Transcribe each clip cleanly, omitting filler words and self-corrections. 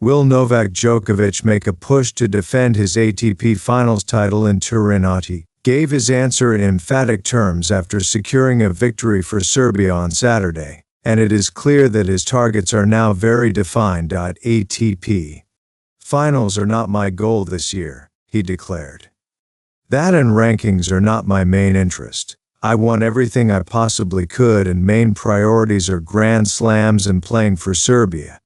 Will Novak Djokovic make a push to defend his ATP Finals title in Turin? He gave his answer in emphatic terms after securing a victory for Serbia on Saturday, and it is clear that his targets are now very defined. ATP Finals are not my goal this year, he declared. That and rankings are not my main interest. I won everything I possibly could, and main priorities are Grand Slams and playing for Serbia.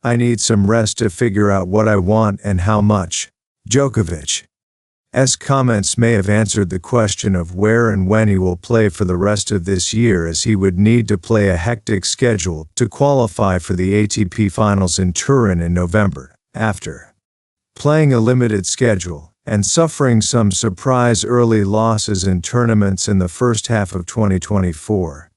I need some rest to figure out what I want and how much. Djokovic's comments may have answered the question of where and when he will play for the rest of this year, as he would need to play a hectic schedule to qualify for the ATP Finals in Turin in November. After playing a limited schedule and suffering some surprise early losses in tournaments in the first half of 2024,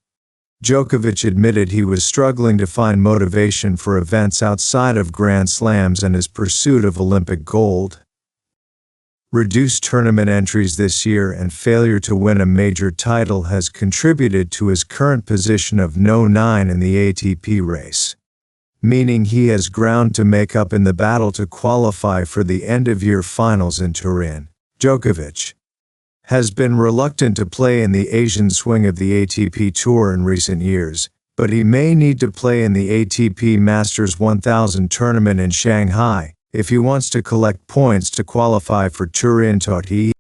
Djokovic admitted he was struggling to find motivation for events outside of Grand Slams and his pursuit of Olympic gold. Reduced tournament entries this year and failure to win a major title has contributed to his current position of No. 9 in the ATP race, meaning he has ground to make up in the battle to qualify for the end-of-year finals in Turin. Djokovic has been reluctant to play in the Asian swing of the ATP Tour in recent years, but he may need to play in the ATP Masters 1000 tournament in Shanghai if he wants to collect points to qualify for Turin. He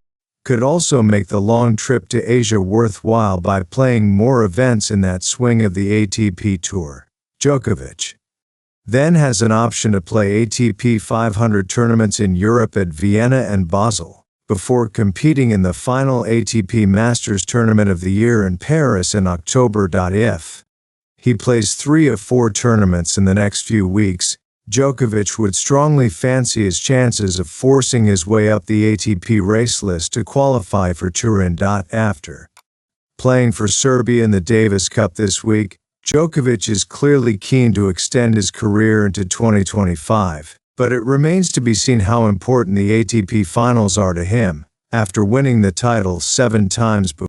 could also make the long trip to Asia worthwhile by playing more events in that swing of the ATP Tour. Djokovic then has an option to play ATP 500 tournaments in Europe at Vienna and Basel, before competing in the final ATP Masters tournament of the year in Paris in October. If he plays 3 of 4 tournaments in the next few weeks, Djokovic would strongly fancy his chances of forcing his way up the ATP race list to qualify for Turin. After playing for Serbia in the Davis Cup this week, Djokovic is clearly keen to extend his career into 2025, but it remains to be seen how important the ATP Finals are to him, after winning the title 7 times before.